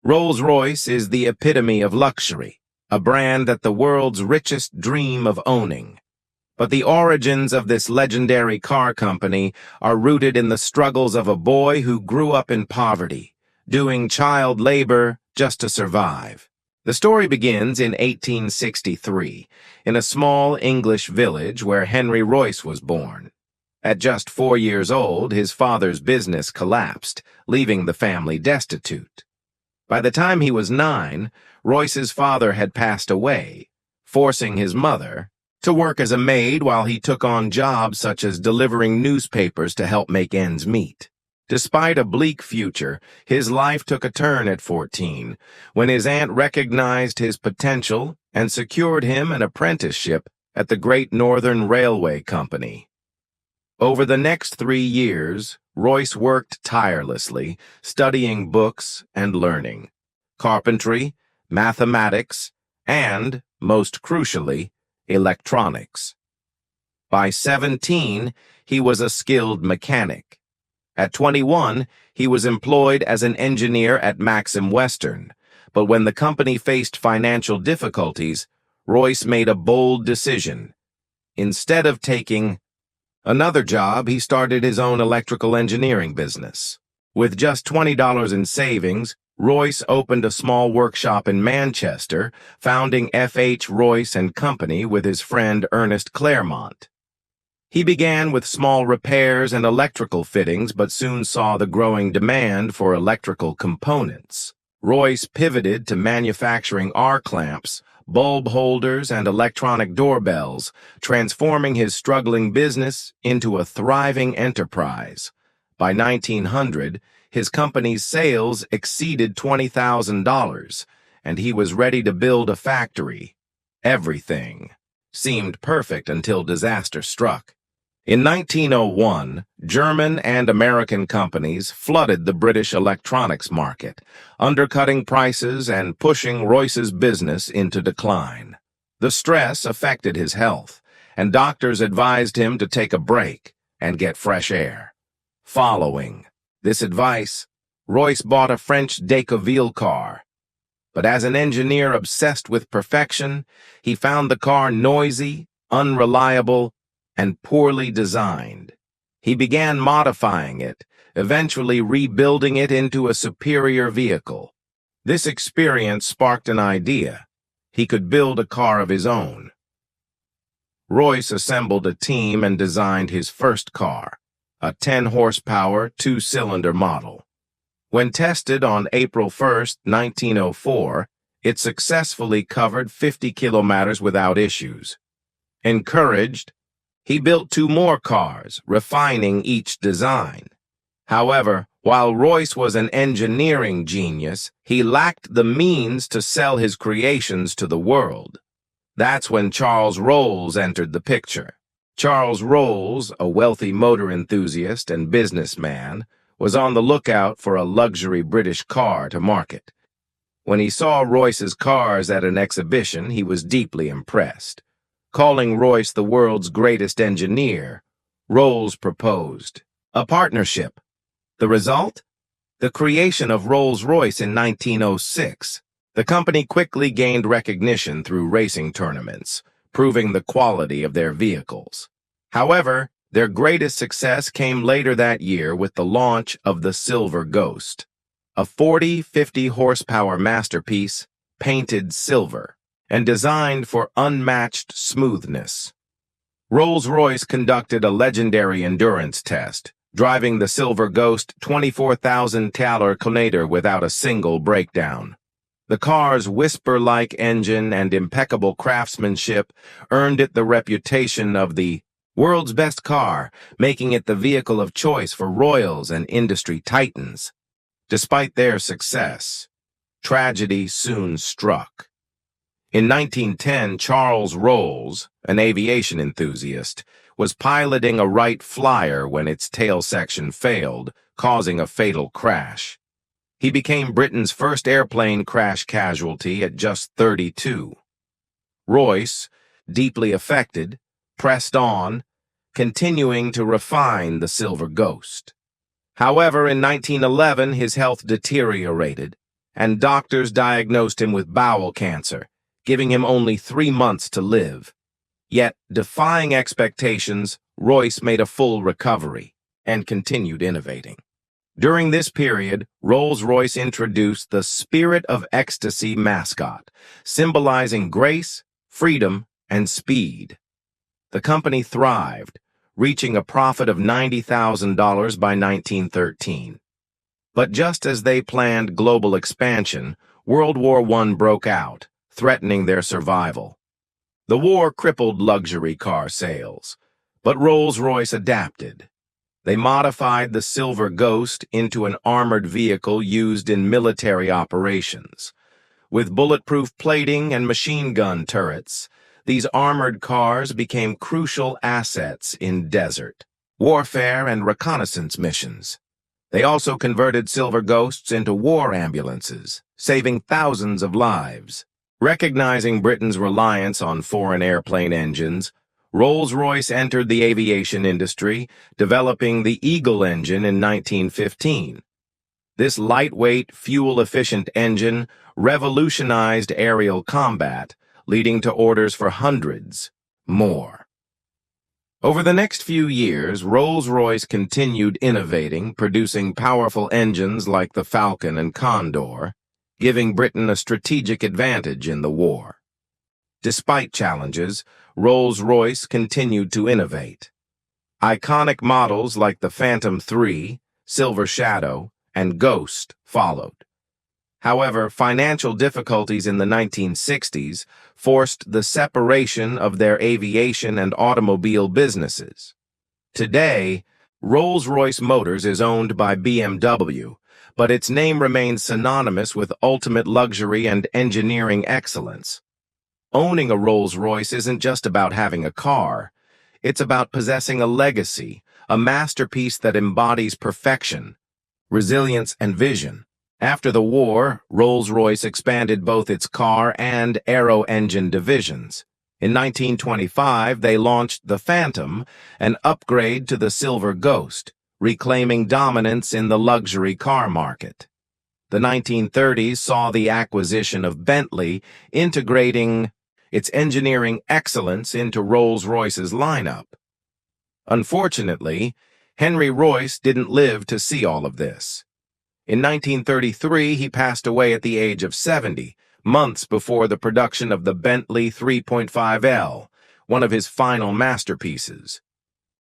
Rolls-Royce is the epitome of luxury, a brand that the world's richest dream of owning. But the origins of this legendary car company are rooted in the struggles of a boy who grew up in poverty, doing child labor just to survive. The story begins in 1863, in a small English village where Henry Royce was born. At just 4 years old, his father's business collapsed, leaving the family destitute. By the time he was 9, Royce's father had passed away, forcing his mother to work as a maid while he took on jobs such as delivering newspapers to help make ends meet. Despite a bleak future, his life took a turn at 14, when his aunt recognized his potential and secured him an apprenticeship at the Great Northern Railway Company. Over the next 3 years, Royce worked tirelessly, studying books and learning carpentry, mathematics, and, most crucially, electronics. By 17, he was a skilled mechanic. At 21, he was employed as an engineer at Maxim Western, but when the company faced financial difficulties, Royce made a bold decision. Instead of taking another job, he started his own electrical engineering business. With just $20 in savings, Royce opened a small workshop in Manchester, founding F.H. Royce and Company with his friend Ernest Claremont. He began with small repairs and electrical fittings, but soon saw the growing demand for electrical components. Royce pivoted to manufacturing arc lamps, bulb holders, and electronic doorbells, transforming his struggling business into a thriving enterprise. By 1900, his company's sales exceeded $20,000, and he was ready to build a factory. Everything seemed perfect until disaster struck. In 1901, German and American companies flooded the British electronics market, undercutting prices and pushing Royce's business into decline. The stress affected his health, and doctors advised him to take a break and get fresh air. Following this advice, Royce bought a French Decauville car. But as an engineer obsessed with perfection, he found the car noisy, unreliable, and poorly designed. He began modifying it, eventually rebuilding it into a superior vehicle. This experience sparked an idea. He could build a car of his own. Royce assembled a team and designed his first car, a 10-horsepower, 2-cylinder model. When tested on April 1, 1904, it successfully covered 50 kilometers without issues. Encouraged, he built 2 more cars, refining each design. However, while Royce was an engineering genius, he lacked the means to sell his creations to the world. That's when Charles Rolls entered the picture. Charles Rolls, a wealthy motor enthusiast and businessman, was on the lookout for a luxury British car to market. When he saw Royce's cars at an exhibition, he was deeply impressed. Calling Royce the world's greatest engineer, Rolls proposed a partnership. The result? The creation of Rolls-Royce in 1906. The company quickly gained recognition through racing tournaments, proving the quality of their vehicles. However, their greatest success came later that year with the launch of the Silver Ghost, a 40-50 horsepower masterpiece painted silver and designed for unmatched smoothness. Rolls-Royce conducted a legendary endurance test, driving the Silver Ghost 24,000 km without a single breakdown. The car's whisper-like engine and impeccable craftsmanship earned it the reputation of the world's best car, making it the vehicle of choice for royals and industry titans. Despite their success, tragedy soon struck. In 1910, Charles Rolls, an aviation enthusiast, was piloting a Wright Flyer when its tail section failed, causing a fatal crash. He became Britain's first airplane crash casualty at just 32. Royce, deeply affected, pressed on, continuing to refine the Silver Ghost. However, in 1911, his health deteriorated, and doctors diagnosed him with bowel cancer, giving him only 3 months to live. Yet, defying expectations, Royce made a full recovery and continued innovating. During this period, Rolls-Royce introduced the Spirit of Ecstasy mascot, symbolizing grace, freedom, and speed. The company thrived, reaching a profit of $90,000 by 1913. But just as they planned global expansion, World War I broke out, threatening their survival. The war crippled luxury car sales, but Rolls-Royce adapted. They modified the Silver Ghost into an armored vehicle used in military operations. With bulletproof plating and machine gun turrets, these armored cars became crucial assets in desert, warfare, and reconnaissance missions. They also converted Silver Ghosts into war ambulances, saving thousands of lives. Recognizing Britain's reliance on foreign airplane engines, Rolls-Royce entered the aviation industry, developing the Eagle engine in 1915. This lightweight, fuel-efficient engine revolutionized aerial combat, leading to orders for hundreds more. Over the next few years, Rolls-Royce continued innovating, producing powerful engines like the Falcon and Condor, giving Britain a strategic advantage in the war. Despite challenges, Rolls-Royce continued to innovate. Iconic models like the Phantom III, Silver Shadow, and Ghost followed. However, financial difficulties in the 1960s forced the separation of their aviation and automobile businesses. Today, Rolls-Royce Motors is owned by BMW, but its name remains synonymous with ultimate luxury and engineering excellence. Owning a Rolls-Royce isn't just about having a car. It's about possessing a legacy, a masterpiece that embodies perfection, resilience, and vision. After the war, Rolls-Royce expanded both its car and aero engine divisions. In 1925, they launched the Phantom, an upgrade to the Silver Ghost, reclaiming dominance in the luxury car market. The 1930s saw the acquisition of Bentley, integrating its engineering excellence into Rolls-Royce's lineup. Unfortunately, Henry Royce didn't live to see all of this. In 1933, he passed away at the age of 70, months before the production of the Bentley 3.5L, one of his final masterpieces.